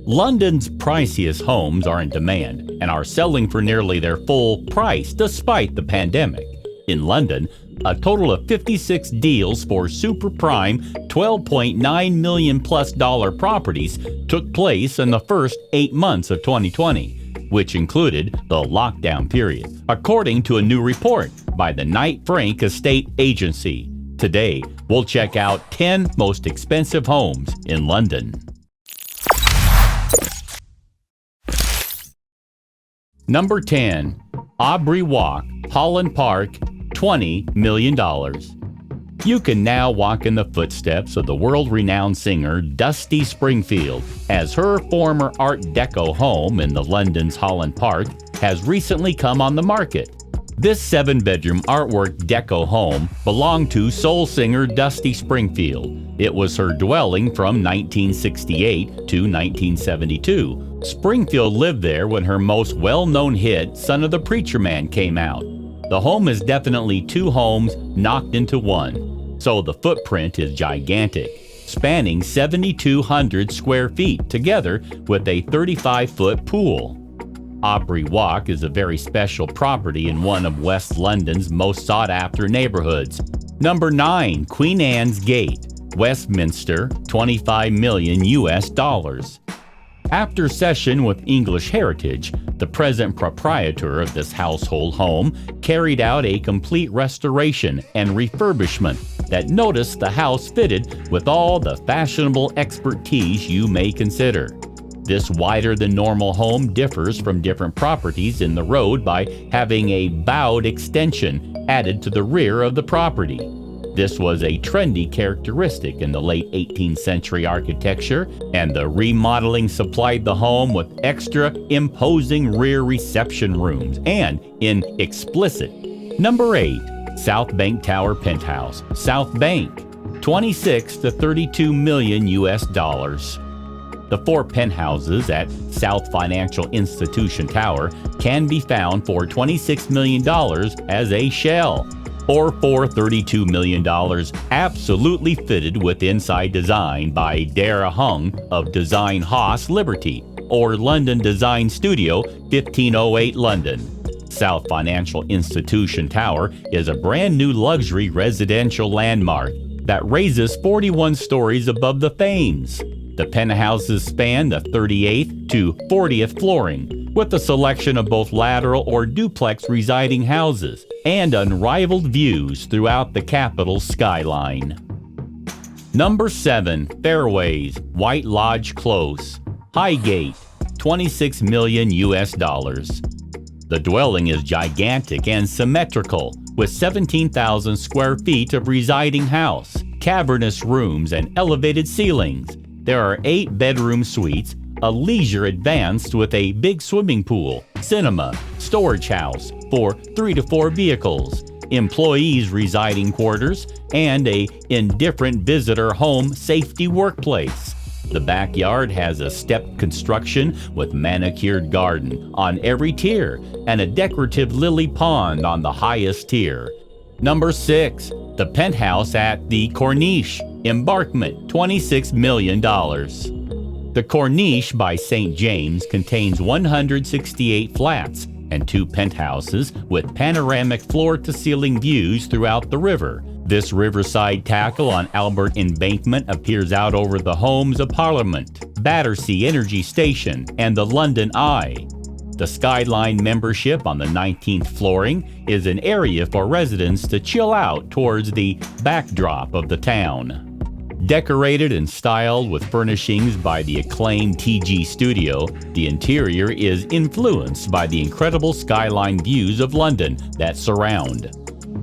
London's priciest homes are in demand and are selling for nearly their full price despite the pandemic. In London, a total of 56 deals for super prime $12.9 million plus properties took place in the first 8 months of 2020, which included the lockdown period, according to a new report by the Knight Frank Estate Agency. Today, we'll check out 10 most expensive homes in London. Number 10. Aubrey Walk, Holland Park, $20 million. You can now walk in the footsteps of the world-renowned singer Dusty Springfield, as her former Art Deco home in the London's Holland Park has recently come on the market. This 7-bedroom artwork deco home belonged to soul singer Dusty Springfield. It was her dwelling from 1968 to 1972. Springfield lived there when her most well-known hit, Son of the Preacher Man, came out. The home is definitely 2 homes knocked into one, so the footprint is gigantic, spanning 7,200 square feet together with a 35-foot pool. Aubrey Walk is a very special property in one of West London's most sought-after neighborhoods. Number 9. Queen Anne's Gate, Westminster, $25 million. After session with English Heritage, the present proprietor of this household home carried out a complete restoration and refurbishment that noticed the house fitted with all the fashionable expertise you may consider. This wider-than-normal home differs from different properties in the road by having a bowed extension added to the rear of the property. This was a trendy characteristic in the late 18th century architecture, and the remodeling supplied the home with extra imposing rear reception rooms and in explicit. Number 8. South Bank Tower Penthouse, South Bank, $26 to $32 million. The 4 penthouses at South Financial Institution Tower can be found for $26 million as a shell, or for $32 million absolutely fitted with inside design by Dara Hung of Design Haas Liberty, or London Design Studio, 1508 London. South Financial Institution Tower is a brand new luxury residential landmark that raises 41 stories above the Thames. The penthouses span the 38th to 40th flooring, with a selection of both lateral or duplex residing houses, and unrivaled views throughout the capital's skyline. Number 7. Fairways, White Lodge Close, Highgate, $26 million. The dwelling is gigantic and symmetrical, with 17,000 square feet of residing house, cavernous rooms, and elevated ceilings. There are 8 bedroom suites, a leisure advanced with a big swimming pool, cinema, storage house for 3 to 4 vehicles, employees' residing quarters, and a indifferent visitor home safety workplace. The backyard has a stepped construction with manicured garden on every tier and a decorative lily pond on the highest tier. Number 6. The penthouse at the Corniche, Embarkment, $26 million. The Corniche by St. James contains 168 flats and 2 penthouses with panoramic floor-to-ceiling views throughout the river. This riverside tackle on Albert Embankment appears out over the homes of Parliament, Battersea Energy Station, and the London Eye. The Skyline membership on the 19th flooring is an area for residents to chill out towards the backdrop of the town. Decorated and styled with furnishings by the acclaimed TG Studio, the interior is influenced by the incredible skyline views of London that surround.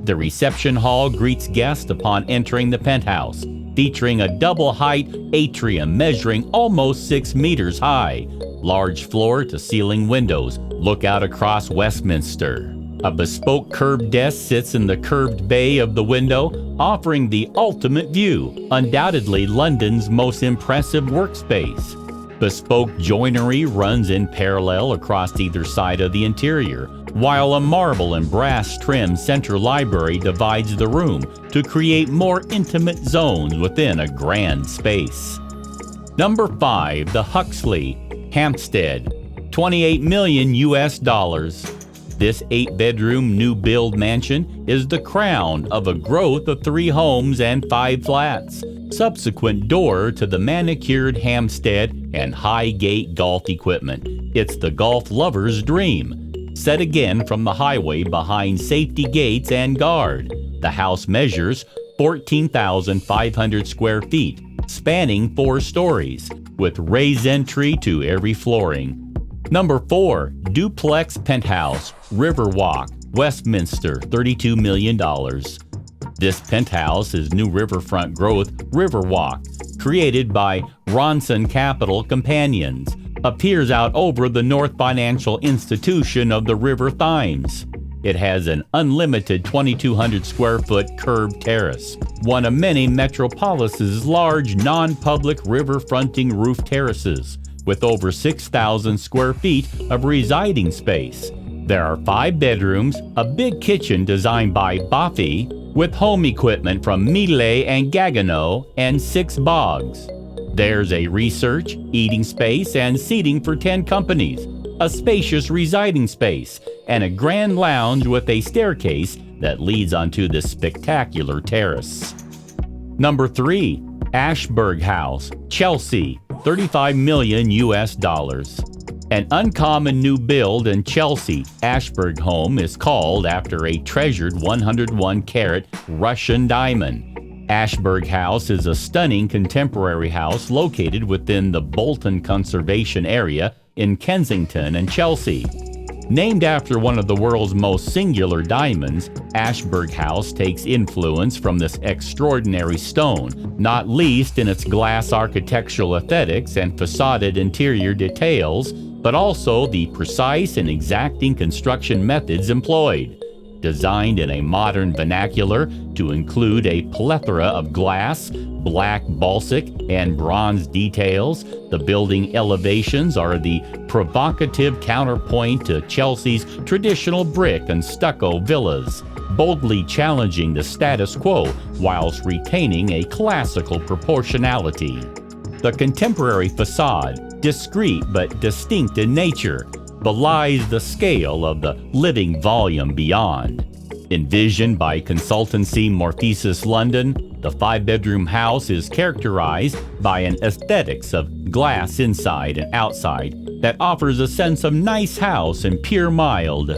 The reception hall greets guests upon entering the penthouse, featuring a double-height atrium measuring almost 6 meters high. Large floor-to-ceiling windows look out across Westminster. A bespoke curved desk sits in the curved bay of the window, offering the ultimate view, undoubtedly London's most impressive workspace. Bespoke joinery runs in parallel across either side of the interior, while a marble and brass-trimmed center library divides the room to create more intimate zones within a grand space. Number 5, the Huxley Hampstead, $28 million. This 8-bedroom new build mansion is the crown of a growth of 3 homes and 5 flats, subsequent door to the manicured Hampstead and Highgate golf equipment. It's the golf lover's dream. Set again from the highway behind safety gates and guard. The house measures 14,500 square feet, spanning 4 stories, with raised entry to every flooring. Number 4, duplex penthouse, Riverwalk, Westminster, $32 million. This penthouse is new riverfront growth Riverwalk, created by Ronson Capital Companions, appears out over the North Financial Institution of the River Thames. It has an unlimited 2,200 square foot curved terrace, one of many Metropolis's large non-public river-fronting roof terraces, with over 6,000 square feet of residing space. There are 5 bedrooms, a big kitchen designed by Buffy, with home equipment from Miele and Gaggenau, and 6 bogs. There's a research, eating space, and seating for 10 companies, a spacious residing space, and a grand lounge with a staircase that leads onto this spectacular terrace. Number 3, Ashburg House, Chelsea, $35 million. An uncommon new build in Chelsea, Ashburg home is called after a treasured 101-carat Russian diamond. Ashburg House is a stunning contemporary house located within the Bolton Conservation Area in Kensington and Chelsea. Named after one of the world's most singular diamonds, Ashburg House takes influence from this extraordinary stone, not least in its glass architectural aesthetics and facaded interior details, but also the precise and exacting construction methods employed. Designed in a modern vernacular to include a plethora of glass, black balsic, and bronze details, the building elevations are the provocative counterpoint to Chelsea's traditional brick and stucco villas, boldly challenging the status quo whilst retaining a classical proportionality. The contemporary facade, discreet but distinct in nature, belies the scale of the living volume beyond. Envisioned by consultancy Morphesis London, the 5-bedroom house is characterized by an aesthetics of glass inside and outside that offers a sense of nice house and pure mild.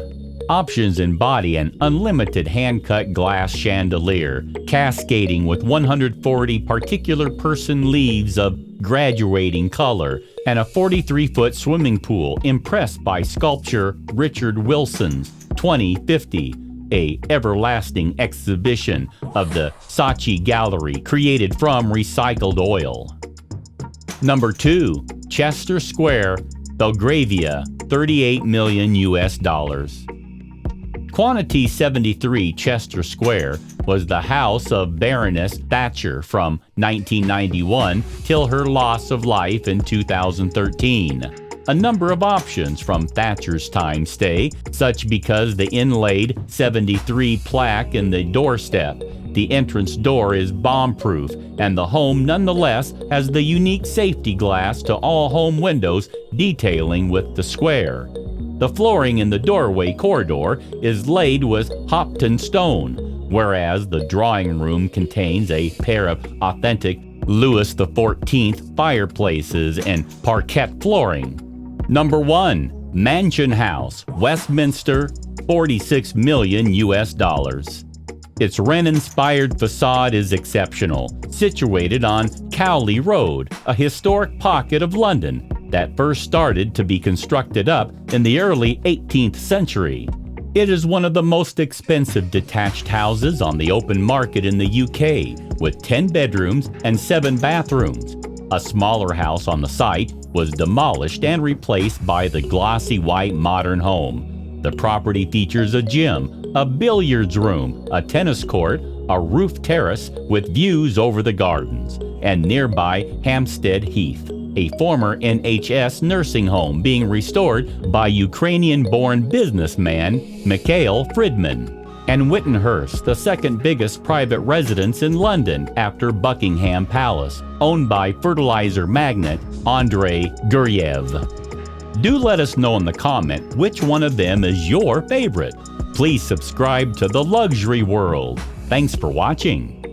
Options embody an unlimited hand-cut glass chandelier, cascading with 140 particular person leaves of graduating color, and a 43-foot swimming pool impressed by sculpture Richard Wilson's 2050, a everlasting exhibition of the Saatchi Gallery created from recycled oil. Number 2, Chester Square, Belgravia, $38 million. Quantity 73 Chester Square was the house of Baroness Thatcher from 1991 till her loss of life in 2013. A number of options from Thatcher's time stay, such because the inlaid 73 plaque in the doorstep. The entrance door is bomb-proof, and the home nonetheless has the unique safety glass to all home windows detailing with the square. The flooring in the doorway corridor is laid with Hopton stone, whereas the drawing room contains a pair of authentic Louis XIV fireplaces and parquet flooring. Number 1, Mansion House, Westminster, $46 million. Its Wren-inspired facade is exceptional, situated on Cowley Road, a historic pocket of London that first started to be constructed up in the early 18th century. It is one of the most expensive detached houses on the open market in the UK, with 10 bedrooms and 7 bathrooms. A smaller house on the site was demolished and replaced by the glossy white modern home. The property features a gym, a billiards room, a tennis court, a roof terrace with views over the gardens, and nearby Hampstead Heath, a former NHS nursing home being restored by Ukrainian-born businessman Mikhail Fridman. and Wittenhurst, the second biggest private residence in London after Buckingham Palace, owned by fertilizer magnate Andrei Guryev. Do let us know in the comment which one of them is your favorite. Please subscribe to The Luxury World. Thanks for watching.